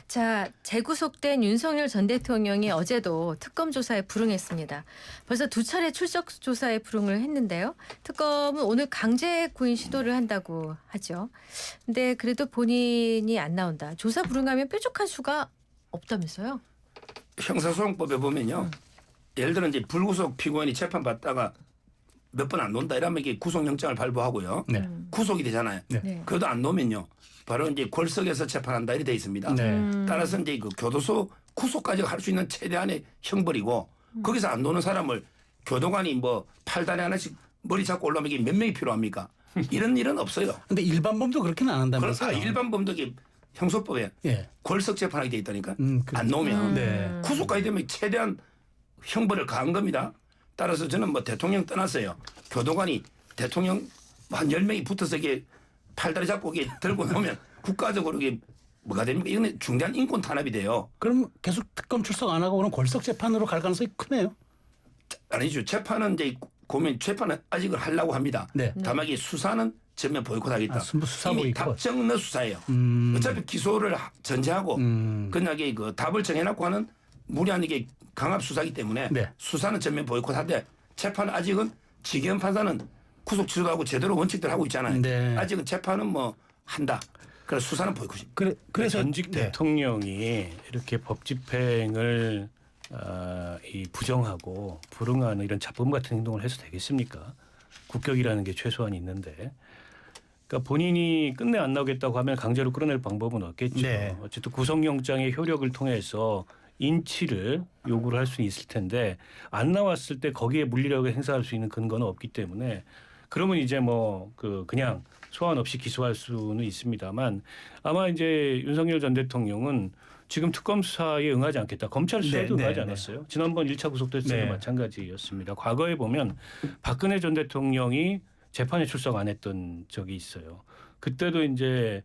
자, 재구속된 윤석열 전 대통령이 어제도 특검 조사에 불응했습니다. 벌써 두 차례 출석 조사에 불응을 했는데요. 특검은 오늘 강제 구인 시도를 한다고 하죠. 근데 그래도 본인이 안 나온다. 조사 불응하면 뾰족한 수가 없다면서요? 형사소송법에 보면요. 예를 들어 이제 불구속 피고인이 재판 받다가 몇 번 안 논다 이러면 이게 구속영장을 발부하고요. 네. 구속이 되잖아요. 네. 그래도 안 놓으면요. 바로 이제 골석에서 재판한다 이렇게 돼 있습니다. 네. 따라서 이제 그 교도소 구속까지 할 수 있는 최대한의 형벌이고 거기서 안 노는 사람을 교도관이 뭐 팔다리 하나씩 머리 잡고 올라오면 이게 몇 명이 필요합니까? 이런 일은 없어요. 근데 일반범도 그렇게는 안 한다면서요? 일반 범죄 형소법에 예. 골석 재판하게 돼 있다니까. 그래. 안 놓으면 네. 구속까지 되면 최대한 형벌을 가한 겁니다. 따라서 저는 뭐 대통령 떠났어요. 교도관이 대통령 한 10명이 붙어서 이게 팔다리 잡고 이게 들고 나오면 국가적으로 이게 뭐가 됩니까? 이건 중대한 인권 탄압이 돼요. 그럼 계속 특검 출석 안 하고 그럼 골석 재판으로 갈 가능성이 크네요. 아니죠. 재판은 이제 고민 재판은 아직은 하려고 합니다. 네. 다만 이 수사는 전면 보이콧하겠다. 수사 이미 보이콧. 답정너 수사예요. 어차피 기소를 전제하고 그냥 이게 그 답을 정해놓고 하는 무리한 이게 강압 수사기 때문에 네. 수사는 전면 보이콧하되 재판은 아직은 지기현 판사는 구속 취소도 하고 제대로 원칙대로 하고 있잖아요. 네. 아직은 재판은 뭐 한다. 그래서 수사는 보이콧입니다. 그래서 전직 네. 대통령이 이렇게 법 집행을 이 부정하고 불응하는 이런 잡범 같은 행동을 해서 되겠습니까? 국격이라는 게 최소한 있는데, 그러니까 본인이 끝내 안 나오겠다고 하면 강제로 끌어낼 방법은 없겠죠. 네. 어쨌든 구속영장의 효력을 통해서 인치를 요구를 할 수는 있을 텐데 안 나왔을 때 거기에 물리력을 행사할 수 있는 근거는 없기 때문에 그러면 이제 뭐 그냥 소환 없이 기소할 수는 있습니다만 아마 이제 윤석열 전 대통령은 지금 특검 수사에 응하지 않겠다. 검찰 수사에도 네, 응하지 네, 않았어요. 지난번 1차 구속됐을 때도 네. 마찬가지였습니다. 과거에 보면 박근혜 전 대통령이 재판에 출석 안 했던 적이 있어요. 그때도 이제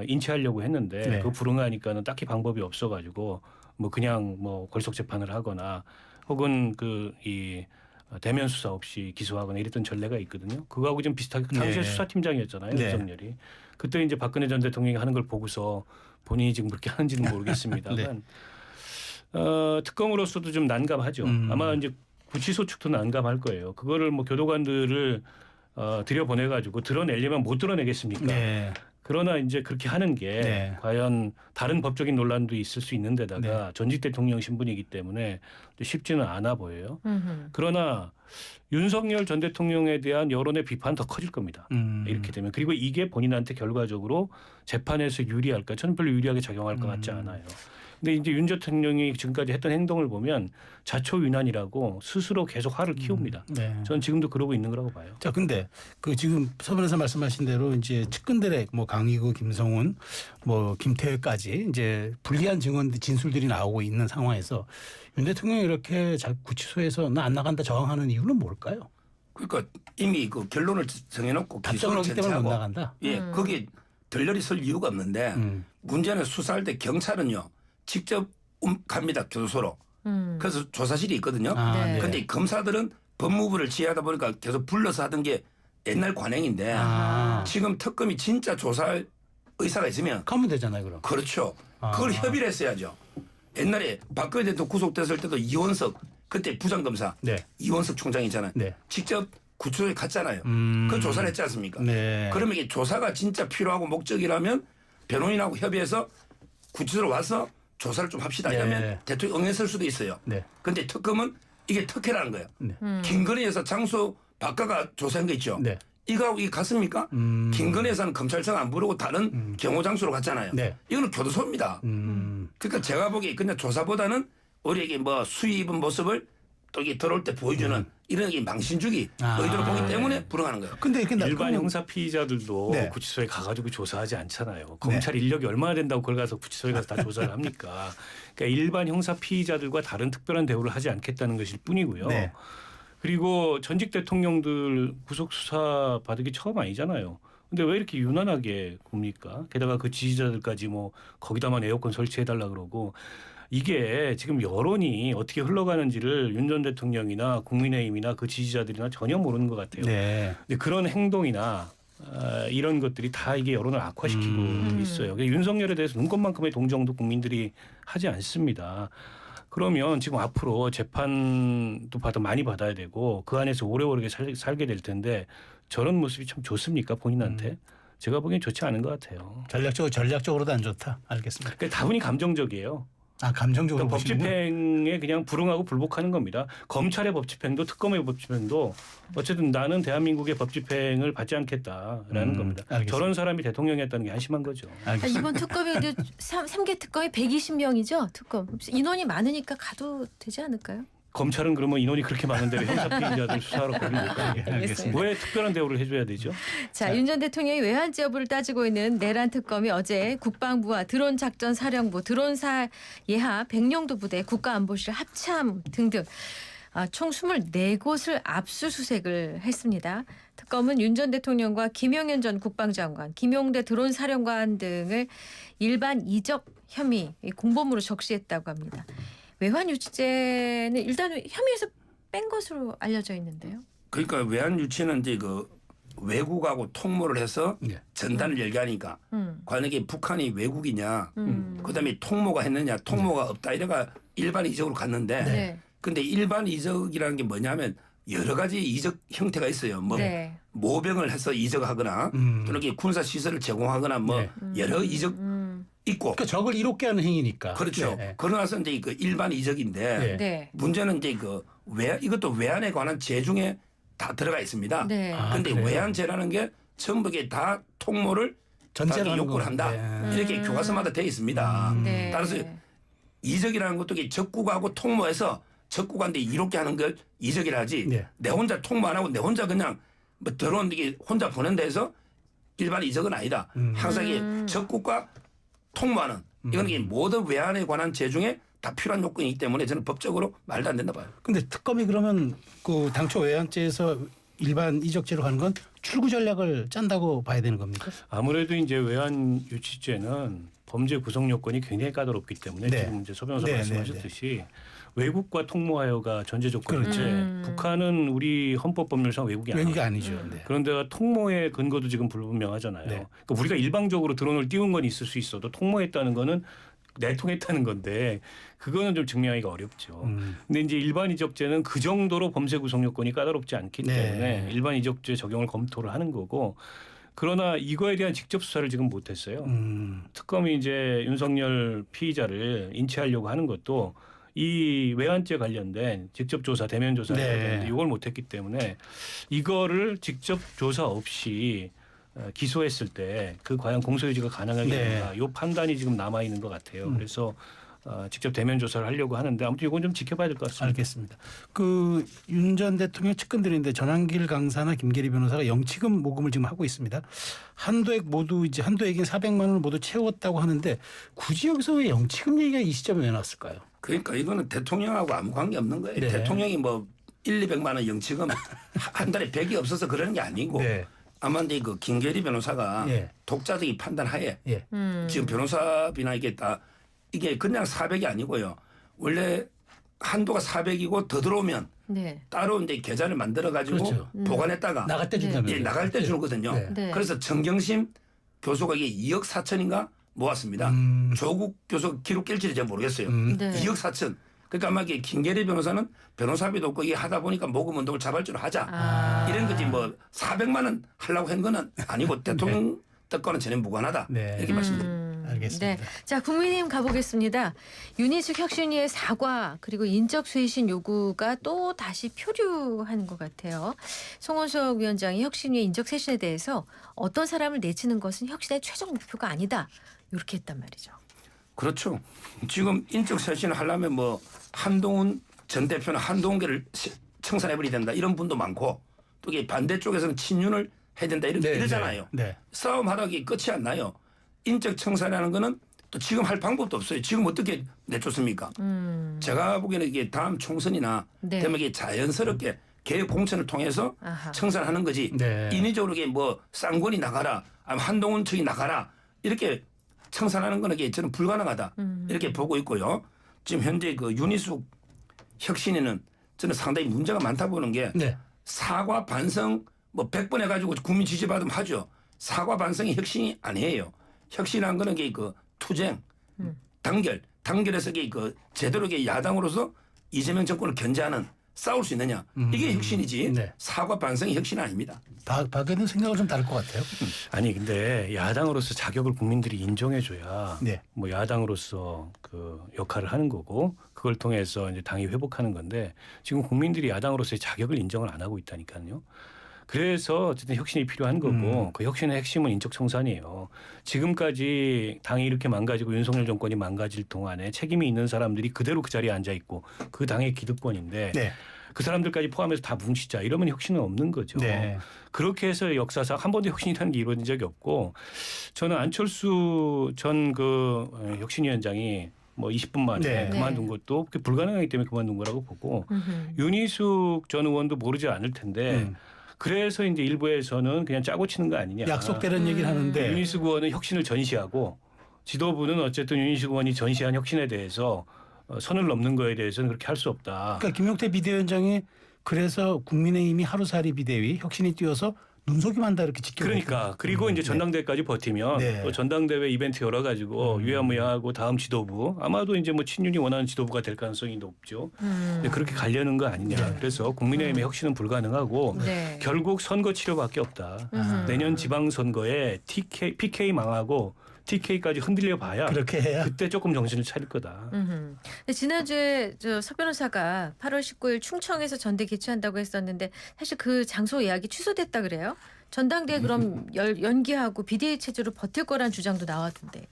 인치하려고 했는데 네. 그 불응하니까는 딱히 방법이 없어가지고 뭐 그냥 뭐 골석 재판을 하거나 혹은 이 대면 수사 없이 기소하거나 이랬던 전례가 있거든요. 그거하고 좀 비슷하게 그 당시에 네. 수사팀장이었잖아요. 네. 윤석열이. 그때 이제 박근혜 전 대통령이 하는 걸 보고서 본인이 지금 그렇게 하는지는 모르겠습니다만 특검으로서도 좀 난감하죠. 아마 이제 구치소 측도 난감할 거예요. 그거를 뭐 교도관들을 들여보내가지고 드러내려면 못 드러내겠습니까? 네. 그러나 이제 그렇게 하는 게 네. 과연 다른 법적인 논란도 있을 수 있는 데다가 네. 전직 대통령 신분이기 때문에 쉽지는 않아 보여요. 음흠. 그러나 윤석열 전 대통령에 대한 여론의 비판은 더 커질 겁니다. 이렇게 되면. 그리고 이게 본인한테 결과적으로 재판에서 유리할까? 저는 별로 유리하게 작용할 것 같지 않아요. 근데 이제 윤 대통령이 지금까지 했던 행동을 보면 자초위난이라고 스스로 계속 화를 키웁니다. 네. 저는 지금도 그러고 있는 거라고 봐요. 자, 근데 그 지금 서 변호사 말씀하신 대로 이제 측근들의 뭐 강희구, 김성훈, 뭐 김태회까지 이제 불리한 증언 진술들이 나오고 있는 상황에서 윤 대통령이 이렇게 구치소에서 나 안 나간다 저항하는 이유는 뭘까요? 그러니까 이미 그 결론을 정해놓고 기소를 답정하기 때문에 못 전제하고 나간다. 예, 거기에 덜덜이 설 이유가 없는데 문제는 수사할 때 경찰은요 직접 갑니다 교도소로. 그래서 조사실이 있거든요. 아, 네. 근데 검사들은 법무부를 지휘하다 보니까 계속 불러서 하던 게 옛날 관행인데 지금 특검이 진짜 조사할 의사가 있으면 가면 되잖아요, 그럼. 그렇죠. 그걸 협의를 했어야죠. 옛날에 박근혜 대통령 구속됐을 때도 이원석 그때 부장검사 네. 이원석 총장이잖아요. 네. 직접 구치소에 갔잖아요. 그 조사를 했지 않습니까? 네. 그러면 이게 조사가 진짜 필요하고 목적이라면 변호인하고 협의해서 구치소로 와서 조사를 좀 합시다. 네. 이러면 대통령이 응했을 수도 있어요. 네. 그런데 특검은 이게 특혜라는 거예요. 네. 김건희에서 장소 바꿔가 조사한 거 있죠. 네. 이거하고 이게 같습니까? 김건희에서는 검찰청 안 부르고 다른 경호 장소로 갔잖아요. 네. 이거는 교도소입니다. 그러니까 제가 보기에 그냥 조사보다는 우리에게 뭐 수위 입은 모습을 또 이게 들어올 때 보여주는 이런 게 망신주기 의도로 보기 때문에 불응하는 거예요. 근데 이렇게 일반 형사 피의자들도 네. 구치소에 가가지고 조사하지 않잖아요. 검찰 인력이 얼마나 된다고 그걸 가서 구치소에 가서 다 조사를 합니까? 그러니까 일반 형사 피의자들과 다른 특별한 대우를 하지 않겠다는 것일 뿐이고요. 네. 그리고 전직 대통령들 구속 수사 받은 게 처음 아니잖아요. 근데 왜 이렇게 유난하게 굽니까? 게다가 그 지지자들까지 뭐 거기다만 에어컨 설치해달라 그러고 이게 지금 여론이 어떻게 흘러가는지를 윤 전 대통령이나 국민의힘이나 그 지지자들이나 전혀 모르는 것 같아요. 네. 근데 그런 행동이나 이런 것들이 다 이게 여론을 악화시키고 있어요. 그러니까 윤석열에 대해서 눈꽃만큼의 동정도 국민들이 하지 않습니다. 그러면 지금 앞으로 재판도 많이 받아야 되고 그 안에서 오래오래 살게 될 텐데 저런 모습이 참 좋습니까 본인한테? 제가 보기엔 좋지 않은 것 같아요. 전략적으로도 안 좋다. 알겠습니다. 그러니까 다분히 감정적이에요. 감정적으로 그러니까 보시는군요. 법집행에 그냥 불응하고 불복하는 겁니다. 검찰의 법집행도 특검의 법집행도 어쨌든 나는 대한민국의 법집행을 받지 않겠다라는 겁니다. 알겠습니다. 저런 사람이 대통령이었다는 게 한심한 거죠. 알겠습니다. 이번 특검이 3개 특검이 120명이죠. 특검 인원이 많으니까 가도 되지 않을까요? 검찰은 그러면 인원이 그렇게 많은데 왜 형사 피의자들 수사하러 거기 못 가게? 알겠습니다. 왜 특별한 대우를 해줘야 되죠? 자, 윤 전 대통령이 외환지 여부를 따지고 있는 내란 특검이 어제 국방부와 드론 작전 사령부, 드론사 예하 백령도 부대, 국가안보실 합참 등등 총 24곳을 압수수색을 했습니다. 특검은 윤 전 대통령과 김용현 전 국방장관, 김용대 드론 사령관 등을 일반 이적 혐의 공범으로 적시했다고 합니다. 외환 유치죄는 일단 혐의에서 뺀 것으로 알려져 있는데요. 그러니까 외환 유치는 이제 그 외국하고 통모를 해서 네. 전단을 열게 하니까 과연 이게 북한이 외국이냐, 그다음에 통모가 했느냐, 통모가 없다 이래가 일반 이적으로 갔는데, 네. 근데 일반 이적이라는 게 뭐냐면 여러 가지 이적 형태가 있어요. 뭐 네. 모병을 해서 이적하거나 또는 이렇게 군사 시설을 제공하거나 뭐 네. 여러 이적 있고. 그러니까 적을 이롭게 하는 행위니까. 그렇죠. 네. 그러나서 이제 그 일반 이적인데 네. 네. 문제는 이제 이것도 외환에 관한 죄 중에 다 들어가 있습니다. 네. 그런데 그래요? 외환죄라는 게 전부 게 다 통모를 전제로 자기 하는 욕구를 한다. 네. 이렇게 교과서마다 되어 있습니다. 네. 따라서 이적이라는 것도 이게 적국하고 통모해서 적국한테 이롭게 하는 걸 이적이라 하지. 네. 내 혼자 통모 안 하고 내 혼자 그냥 뭐 들어온 게 혼자 보낸 데서 일반 이적은 아니다. 항상 이게 적국과 통모하는 이건 이게 모든 외환에 관한 죄 중에 다 필요한 요건이기 때문에 저는 법적으로 말도 안 된다 봐요. 근데 특검이 그러면 그 당초 외환죄에서 일반 이적죄로 하는 건 출구 전략을 짠다고 봐야 되는 겁니까? 아무래도 이제 외환 유치죄는 범죄 구성 요건이 굉장히 까다롭기 때문에 네. 지금 이제 서 변호사 네, 말씀하셨듯이 외국과 통모하여가 전제 조건인데 그렇죠. 북한은 우리 헌법법률상 외국이 외국이 아니에요. 아니죠. 네. 그런데 통모의 근거도 지금 불분명하잖아요. 네. 그러니까 우리가 일방적으로 드론을 띄운 건 있을 수 있어도 통모했다는 거는 내통했다는 건데 그거는 좀 증명하기가 어렵죠. 근데 이제 일반 이적죄는 그 정도로 범죄 구성 요건이 까다롭지 않기 네. 때문에 일반 이적죄 적용을 검토를 하는 거고 그러나 이거에 대한 직접 수사를 지금 못했어요. 특검이 이제 윤석열 피의자를 인치하려고 하는 것도 이 외환죄 관련된 직접 조사, 대면 조사를 해야 네. 되는데 이걸 못했기 때문에 이거를 직접 조사 없이 기소했을 때 그 과연 공소유지가 가능하겠는가 네. 이 판단이 지금 남아 있는 것 같아요. 그래서 직접 대면 조사를 하려고 하는데 아무튼 이건 좀 지켜봐야 될 것 같습니다. 알겠습니다. 그 윤 전 대통령 측근들인데 전한길 강사나 김계리 변호사가 영치금 모금을 지금 하고 있습니다. 한도액 모두 이제 한도액인 400만 원을 모두 채웠다고 하는데 굳이 여기서 왜 영치금 얘기가 이 시점에 왜 나왔을까요? 그러니까 이거는 대통령하고 아무 관계 없는 거예요. 네. 대통령이 뭐 200만 원 영치금 한 달에 100이 없어서 그러는 게 아니고 네. 아마 이제 그 김계리 변호사가 예. 독자적인 판단하에 예. 지금 변호사비나 이게 다 이게 그냥 400이 아니고요. 원래 한도가 400이고 더 들어오면 네. 따로 이제 계좌를 만들어 가지고 그렇죠. 보관했다가 나갈 때 준다면서요. 예, 나갈 때 주거든요. 네. 네. 그래서 정경심 교수가 이게 2억 4천인가 모았습니다. 조국 교수 기록 깰지는 제가 모르겠어요. 네. 2억 4천. 그러니까 아마 이게 김계리 변호사는 변호사비도 없고 이게 하다 보니까 모금 운동을 자발적으로 하자. 이런 거지 뭐 400만 원 하려고 한 거는 아니고 대통령 뜻과는 전혀 무관하다. 네. 이렇게 말씀드립니다. 알겠습니다. 네. 자, 국민의힘 가보겠습니다. 윤희숙 혁신위의 사과 그리고 인적 쇄신 요구가 또 다시 표류하는 것 같아요. 송원석 위원장이 혁신위의 인적 쇄신에 대해서 어떤 사람을 내치는 것은 혁신의 최종 목표가 아니다. 이렇게 했단 말이죠. 그렇죠. 지금 인적 쇄신을 하려면 뭐 한동훈 전 대표는 한동훈계를 청산해버려야 된다 이런 분도 많고 또 이게 반대쪽에서는 친윤을 해야 된다 이러잖아요. 네. 싸움하다가 끝이 안 나요. 인적 청산이라는 거는 또 지금 할 방법도 없어요. 지금 어떻게 내쫓습니까? 제가 보기에는 이게 다음 총선이나 네. 되면 이게 자연스럽게 개혁 공천을 통해서 아하. 청산하는 거지. 네. 인위적으로 이게 뭐 쌍권이 나가라, 아니면 한동훈 측이 나가라 이렇게 청산하는 거는 이게 저는 불가능하다 이렇게 보고 있고요. 지금 현재 그 윤희숙 혁신위는 저는 상당히 문제가 많다 보는 게 네. 사과 반성 뭐 100번 해가지고 국민 지지받으면 하죠. 사과 반성이 혁신이 아니에요. 혁신한 거는 그 투쟁, 단결해서 그 제대로 야당으로서 이재명 정권을 견제하는 싸울 수 있느냐. 이게 혁신이지. 네. 사과 반성이 혁신 아닙니다. 박 의원님 생각은 좀 다를 것 같아요. 아니 근데 야당으로서 자격을 국민들이 인정해줘야 네. 뭐 야당으로서 그 역할을 하는 거고 그걸 통해서 이제 당이 회복하는 건데 지금 국민들이 야당으로서의 자격을 인정을 안 하고 있다니까요. 그래서 어쨌든 혁신이 필요한 거고 그 혁신의 핵심은 인적 청산이에요. 지금까지 당이 이렇게 망가지고 윤석열 정권이 망가질 동안에 책임이 있는 사람들이 그대로 그 자리에 앉아 있고 그 당의 기득권인데 네. 그 사람들까지 포함해서 다 뭉치자 이러면 혁신은 없는 거죠. 네. 그렇게 해서 역사상 한 번도 혁신이라는 게 이루어진 적이 없고 저는 안철수 전 그 혁신위원장이 뭐 20분 만에 네. 그만둔 것도 불가능하기 때문에 그만둔 거라고 보고 윤희숙 전 의원도 모르지 않을 텐데 그래서 이제 일부에서는 그냥 짜고 치는 거 아니냐. 약속대로는 얘기를 하는데 윤희숙 의원은 혁신을 전시하고 지도부는 어쨌든 윤희숙 의원이 전시한 혁신에 대해서 선을 넘는 거에 대해서는 그렇게 할 수 없다. 그러니까 김용태 비대위원장이 그래서 국민의힘이 하루살이 비대위 혁신이 뛰어서 눈속임한다 이렇게 지켜. 그러니까 그리고 이제 전당대회까지 버티면 네. 또 전당대회 이벤트 열어가지고 유야무야하고 다음 지도부 아마도 이제 뭐 친윤이 원하는 지도부가 될 가능성이 높죠. 근데 그렇게 가려는 거 아니냐. 네. 그래서 국민의힘의 혁신은 불가능하고 네. 결국 선거 치료밖에 없다. 내년 지방선거에 PK 망하고 TK까지 흔들려 봐야 그렇게 해야. 그때 조금 정신을 차릴 거다. 근데 지난주에 서 변호사가 8월 19일 충청에서 전대 개최한다고 했었는데 사실 그 장소 예약이 취소됐다 그래요? 전당대회 그럼 연기하고 비대위 체제로 버틸 거란 주장도 나왔던데.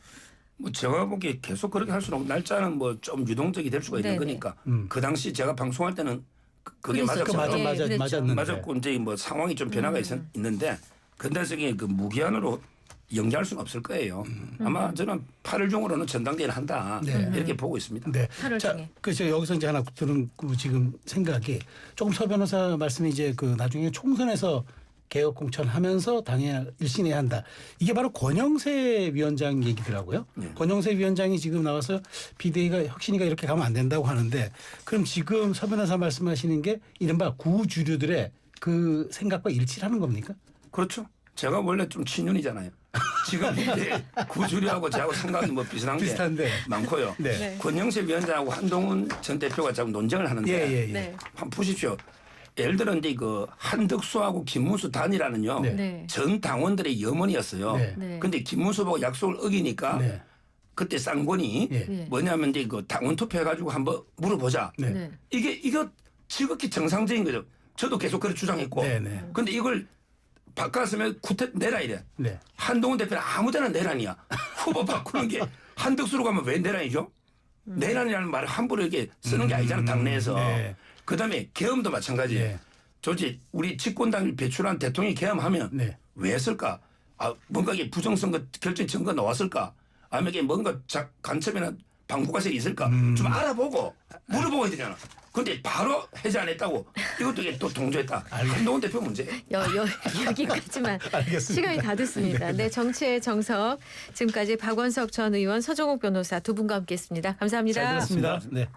뭐 제가 보기에 계속 그렇게 할 수는 없고 날짜는 뭐 좀 유동적이 될 수가 있는 네네. 거니까 그 당시 제가 방송할 때는 그게 그랬었죠. 맞았어요. 그랬죠. 맞았는데. 맞았고 이제 뭐 상황이 좀 변화가 있는데 근데서 그 무기한으로 연기할 수는 없을 거예요. 아마 저는 8월 중으로는 전당대회를 한다 네. 이렇게 보고 있습니다. 네. 8월 자, 중에. 제가 여기서 이제 하나 들은 그 지금 생각이 조금 서 변호사 말씀이 이제 그 나중에 총선에서 개혁 공천하면서 당에 일신해야 한다. 이게 바로 권영세 위원장 얘기더라고요. 네. 권영세 위원장이 지금 나와서 비대위가 혁신이가 이렇게 가면 안 된다고 하는데 그럼 지금 서 변호사 말씀하시는 게 이른바 구주류들의 그 생각과 일치를 하는 겁니까? 그렇죠. 제가 원래 좀 친윤이잖아요. 지금 이제 구주류하고 저하고 생각이 뭐 비슷한 게 비슷한데. 많고요. 네. 네. 권영세 위원장하고 한동훈 전 대표가 자꾸 논쟁을 하는데 예. 네. 한번 보십시오. 예를 들어 이제 그 한덕수하고 김문수 단이라는요. 네. 네. 전 당원들의 염원이었어요. 네. 네. 근데 김문수하고 약속을 어기니까 네. 그때 쌍권이 예. 네. 뭐냐면 이제 그 당원 투표해가지고 한번 물어보자. 네. 네. 이거 지극히 정상적인 거죠. 저도 계속 그렇게 주장했고. 네, 네. 근데 이걸 바꿨으면 구태 내라 이래. 네. 한동훈 대표는 아무데나 내란이야. 후보 바꾸는 게 한덕수로 가면 왜 내란이죠? 내란이라는 말을 함부로 이렇게 쓰는 게 아니잖아 당내에서. 네. 그다음에 계엄도 마찬가지예요. 네. 조지 우리 집권당을 배출한 대통령이 계엄하면 네. 왜 했을까? 뭔가 이게 부정선거 결정 증거 나왔을까? 아니면 이게 뭔가 간첩이나 방구가설이 있을까? 좀 알아보고 물어보고 해야 되잖아. 근데 바로 해제 안 했다고 이것도 이게 또 동조했다. 한동훈 대표 문제. 여기까지만 알겠습니다. 시간이 다 됐습니다. 네, 정치의 정석 지금까지 박원석 전 의원, 서정욱 변호사 두 분과 함께했습니다. 감사합니다. 잘 들었습니다. 네.